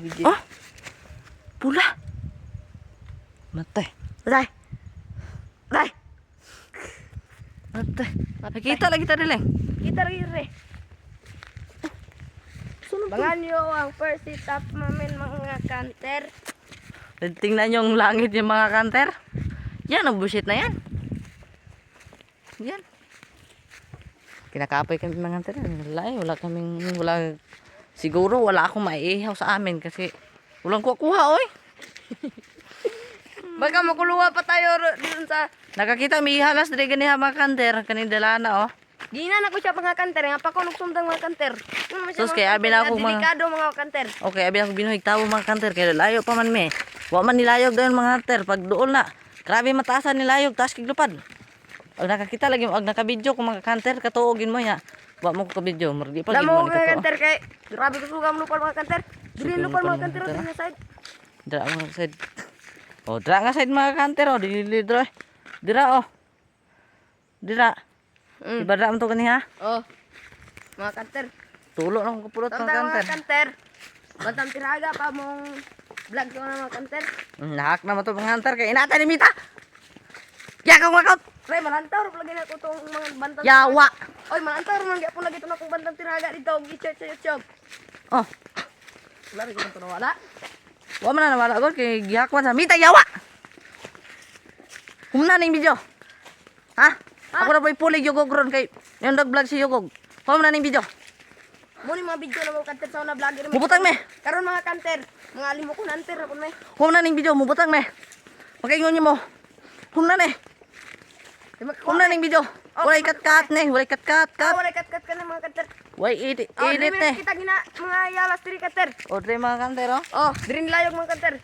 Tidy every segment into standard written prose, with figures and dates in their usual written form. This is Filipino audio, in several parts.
Oh, pula. Matay. Matay. Matay. Matay. Nakita lagi tadi Leng. Kita rin. Bangan nyo ang first sit-up namin mga kanter. Tingnan yung langit yung mga kanter. Yan, ang busit na yan. Yan. Kinakapay kami mga kanter. Wala. Siguro wala akong maiihaw sa amin kasi walang kuha oy. Baka makuluwa pa tayo dun sa... Nakakita may halas diri ganiha mga kanter kaning dalana oh. Di na ko siya mga kanter. Nga pa ko nagsundang mga kanter. Sus kaya abi na ako mga... Delikado mga kanter. Okay, abi na ako binuhig tawo mga kanter kaya layo pa man me. Wa man nilayog dayon mga kanter pag duol na. Grabe mataasan nilayog taas kig lupad. Pag nakakita lagi ag naka-video kung mga kanter katuogin mo ya. Wa mo ko ka-video, mardi pa gid mo Damo ni mga kato. kanter kay grabe ko sugam lupal mga kanter. Dili lupal mga kanter sa inyo side. Dira mga side. Oh, dira nga side mga kanter oh, dili dira. Dira oh. Dira. Ibadra mo to kaniha. Oh. Mga kanter. Tulo lang ko pulot mga Tanda kanter. mga kanter. Bantang tiraga pa mong vlog ko na mga kanter. Nahak na mo to mga kanter kay inata ni Mita. Ya kang wakot. Pre, malantaw lagi na ko tong mga bantang. Yawa. Oy, malantaw man gyapon lagi to na kong bantang tiraga dito og i-chat sa YouTube. Oh, Wala rin ko to wala. wa man na wala gol kay gihakwan sa Mita yawa. Humna ning video. Ha? Ako na po'y pulig yugog ron kay yung nag-vlog si yugog. Humna ning video. Muni mga video na mga kanter sa una vlogger. Mubutang me. Karon mga kanter, mga limo ko nanter ako may. Humna ning video mubutang me. Makaingon niyo mo. Humna ni. Humna ning video. Walay kat-kat ni, walay kat-kat kat. Wala kat ka na mga kanter. Way edit Dili ni. kita gina mga yalas diri kanter. O dre mga kanter oh. Oh, diri layog mga kanter.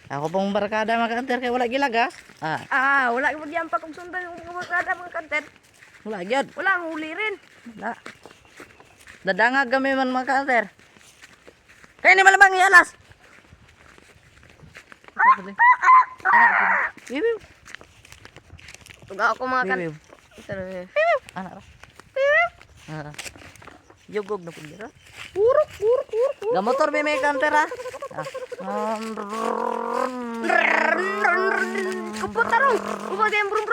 Ako pong barkada mga kanter kay wala gilag ah. Wala gyud yan pa kung sundan yung mga mga kanter. Wala gyud. Wala ang huli rin. Wala. Dadangag kami man mga kanter. Kaya ni malamang ialas. Bibiw. Tuga ako mga kanter. Bibiw. Anak ra. Yugog na pud dira. Purok. Gamotor may kanter ha. Kuputarong. Kupot yung brum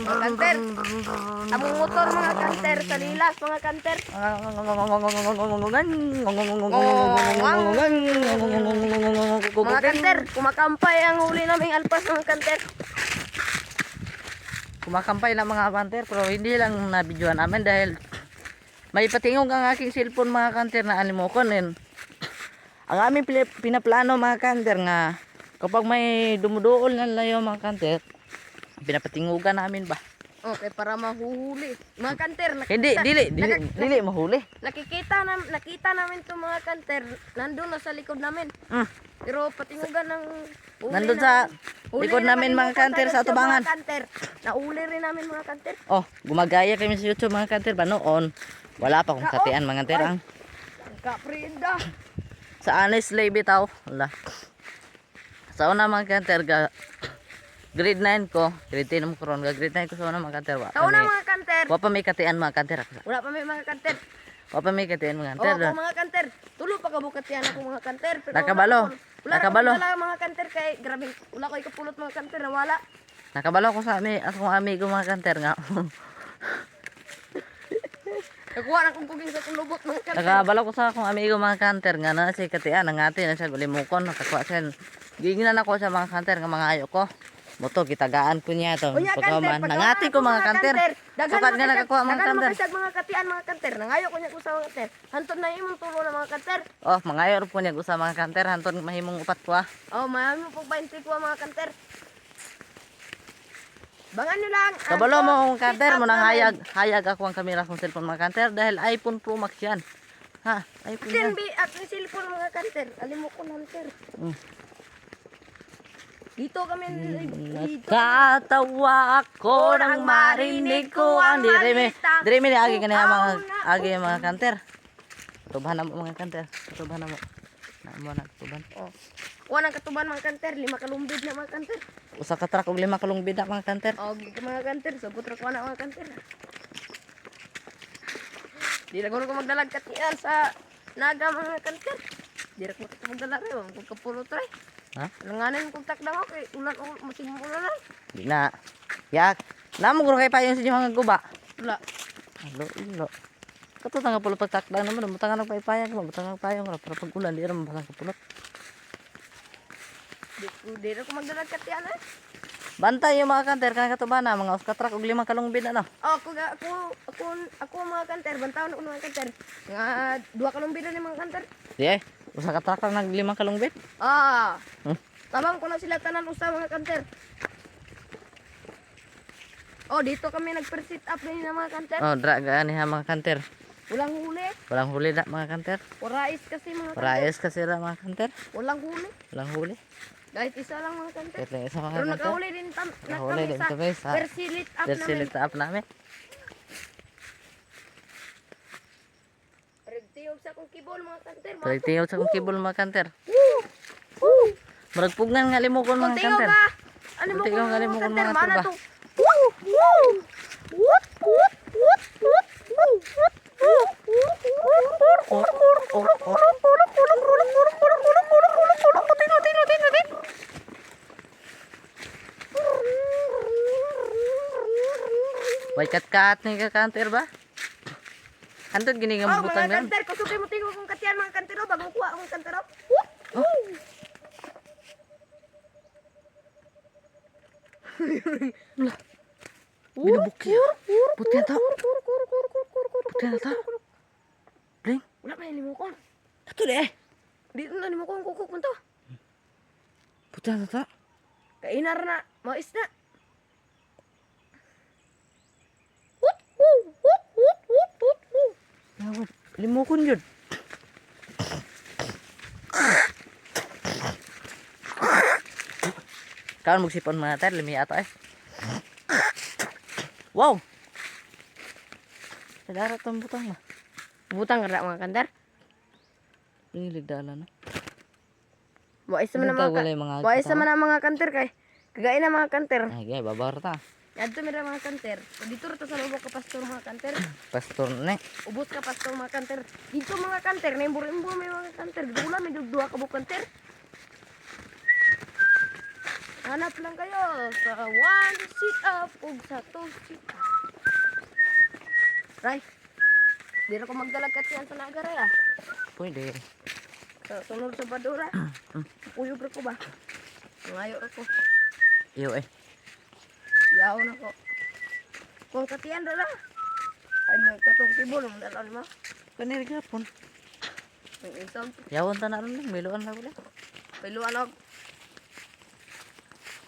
mga kanter. Among motor mga kanter sa lilas mga kanter. Mga kanter, kumakampay ang huli naming alpas mga kanter. Kumakampay lang mga kanter pero hindi lang nabidyoan namin dahil may patingog ang aking cellphone mga kanter na alimokon din. Ang aming pinaplano mga kanter nga kapag may dumuduol na layo mga kanter, pinapatingugan namin ba? Okay, para mahuhuli. Mga kanter, Hindi, dili mahuli. nakita namin to mga kanter. Nandun na sa likod namin. Pero patingugan ng huli Nandun na- sa huli likod na namin mga malimukon kanter tayo sa tubangan. Mga kanter. Nauli rin namin mga kanter. Oh, gumagaya kami sa YouTube mga kanter ba noon. Wala pa akong katian mga kanter ang Kaprinda. sa honest lay bitaw. Wala. Sa una mga kanter grade 9 ko, grade 10 mo karon grade 9 ko sa una mga kanter. Tauna mga kanter. Wa pa may katian mga kanter. Wala pa may mga kanter. Wa pa may katian mga Oo, kanter. ako mga kanter. Tulo pa kabukat yan ako mga kanter. Pero Nakabalo. Wala Nakabalo. na mga kanter kay grabe. Wala ko ikapulot mga kanter na wala. Nakabalo ko sa akong amigo mga kanter nga. Nakuha na kong kuging sa kulubot mga kanter. Nakabalo ko sa akong amigo mga kanter nga na si katian nangati na siya gulimukon nakakuha siya. Gingnan ako sa mga kanter nga mga ayo ko. Moto gitagaan ko niya to. Unya kanter, Nangati ko mga kanter. Sukat nga nakakuha mga kanter. Dagan mga katian mga kanter. Nangayo ko niya ko sa mga kanter. Hantod na imong tulo na mga kanter. Oh, mangayo po niya sa mga kanter hanton mahimong upat ko ah. Oh, mayami po 20 ko mga kanter. Bangan nyo lang. Kabalo mo ang kanter mo nang hayag ako ang kamera kong cellphone mga kanter dahil iPhone Pro Max yan. Ha, iPhone yan. Din at ni cellphone mga kanter. Alim mo ko kanter. Dito kami dito. Katawa ako nang marinig ko ang dire mi agi kanina mga kanter. Tubahan na mo mga kanter. Tubahan na mo. Na mo na tuban. Oh. Kuha ng katuban mga kanter, 5 kalumbid na mga kanter. Usa ka truck og 5 kalumbid na mga kanter. Oh, mga kanter, so putra ko na mga kanter. Di lang ko magdalag katian sa naga mga kanter. Direk mo kita magdala rin. Kung kapulot rin. Ha? Langanin kong takdang ako. Ulan o. Masigmong ulan. Di na. Yak. Namo guro kay payong sa inyo mga guba. Wala. Alo, ilo. Kato tanga pulo pagtakda naman, butang nang paypayang mo, butang nang payong ra para pag ulan di ra mabasang kapulot. Di rin ko magdala katiyan eh. Bantay yung mga kanter kana katubana, mga uskatrak og 5 kalumbin ano. Oh, ako mga kanter. Bantaw na ko mga kanter. Nga 2 kalumbida ni mga kanter. Di ay, usa ka trak nag 5 kalumbin. Ah. Hmm? Tamang ko na sila tanan usa mga kanter. Oh, dito kami nag-sit up din ng mga kanter. Oh, dra gaani ha mga kanter. Walang huli. Walang huli na mga kanter. Orais kasi mga kanter. Price kasi ra mga kanter. Walang huli. Walang huli. Kahit isa lang mga kanter. Kahit lang isa mga Pero kanter. nakahuli din Nakahuli din kami sa persilit up namin. Persilit up namin. Regtiyog sa kong kibol mga kanter. Tingog sa kong kibol mga kanter. Murag pugnan nga limukon mga Tingog kanter. ka. Ano mo Tingog nga mga limukon kanter? mga Mana turba. to? May kat-kat ni ka kanter ba? Antod gini nga Oh, butang mga meron. kanter. Kusugay mo tingog kong katiyan mga kanter. Oh, bagong kuha akong kanter. Binubukya. Putya ta. Putya na ta. Bling. Wala pa yung limukon. Ito di eh. Dito na limukon kukuk mo to. Putya na ta. Kainar na. Mais na. Yawad. Limukon yun. Kawan magsipon mga tayo. Limi ato eh. Wow. Sadara itong butang na. Butang ka mga kanter. Piniligdala na. Mais man Butang mga wala yung mga mais man ang mga kanter kay. Kagain na mga kanter. Ay, gaya, babar ta. Adto mi ra mga kanter. Dito ra ta sa lubok ka pastor mga kanter. Pastor na eh. Ubos ka pastor mga kanter. Dito mga kanter, naimbur-imbur may mga kanter. Dula may dugduha ka bu kanter. Hanap lang kayo sa 1 sit up ug sa 2 sit up. Right. Di ra ko magdalag katiyan sa nagaray ah. Pwede. Sa sunod sa badura. Uyog ra ko ba? Ngayo ra ko. Iyo eh. Yaw na ko. Kung katiyan dala. Ay may katong tibol mo dalan mo. Kanilig hapon. May isang Yawon ta na rin lang. Miluan na wala. piluan og.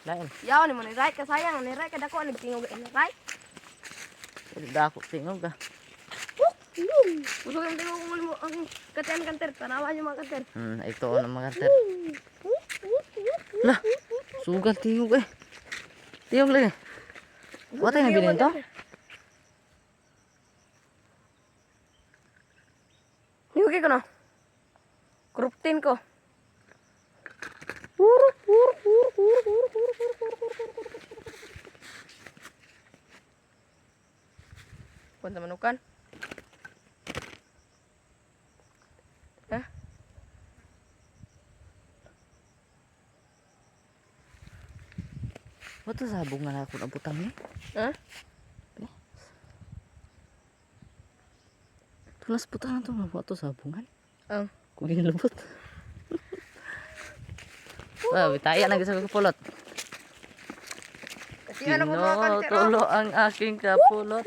Lain. Yaw ni mo ni Ray kasayang ni Ray kada ko nagtingog ni Ray. Pwede ako tingog ka. Usog yung tingog mo ang katiyan kanter. Tanawan yung mga kanter. Ito ang mga kanter. Lah. Sugal tingog eh. Tingog lagi. Wata yung bilhin to? Niyugi ko na. Kruptin ko. Kunta manukan. Hah? Wata sabong nga ako na butang ni. Hah? Tulas butang to. Wata sabungan. Ang. Kung yung lubot. Wow, bitaya na sa kapulot. Kasi ano ko mga kanter. Tulo ang aking kapulot.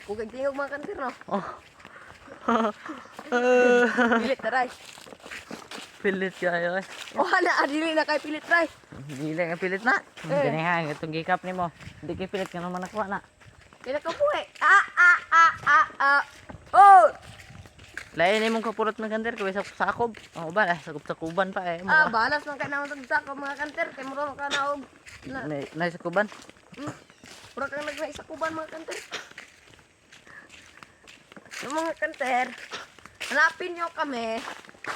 Kugag tingog mga kanter no. Oh. Pilit taray. Pilit kayo eh. Oh hala adili na kay pilit ray. Hindi nga pilit na. Ganyan, itong gikap ni mo. Hindi kayo pilit ka naman nakuha na. Kaya ko po eh. Oh! Lain ni mong kapulot ng kanter kaway sa sakob. Oo ba? Sakob-sakuban pa eh. Balas man kay nang tagsa ko mga kanter kay muro ka na og Na sakuban. Pura kang nagnaisa kuban mga kanter. Yung mga kanter, hanapin nyo kami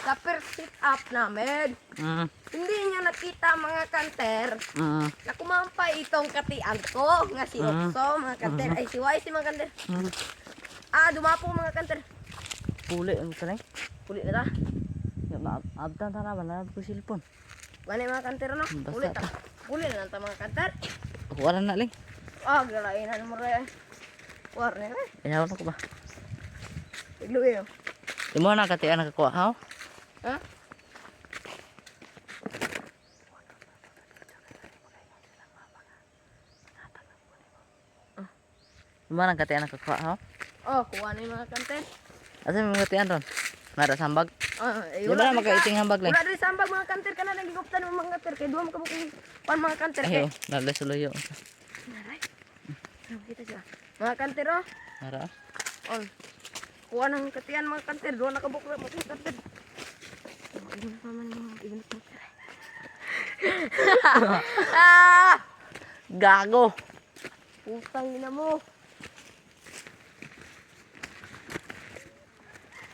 sa sit up namin. Hindi nyo nakita mga kanter na kumampay itong katian ko nga si Okso mga kanter. Ay si Wai si mga kanter. Dumapo mga kanter. Puli ang tanay. Puli na ta. Ya maabtan ta naman na ko cellphone. Wala mga kanter no? Basta Puli ta. ta. Puli na lang ta mga kanter. Wala na ling. Galainan mo rin. Warna na. Ayaw na ko ba. Iglo yun. Imo na katian nakakuha ha. Ha? Imo na katian nakakuha ha. Kuha na yung mga kanter. Asa mo katian ron? Nara sambag. Di ba Wala na makaiting hambag lang? Wala rin sambag mga kanter ka na nagiguptan ng mga kanter. Kaya duwam ka bukong pan mga kanter. Ayo, nalay suluyo. Naray. Kita siya. Mga kanter oh. Nara. On. Kuha ng katian mga kanter. Doon nakabukla mga kanter. Ibig na naman yung ibig na kanter. Gago. Putang ina mo.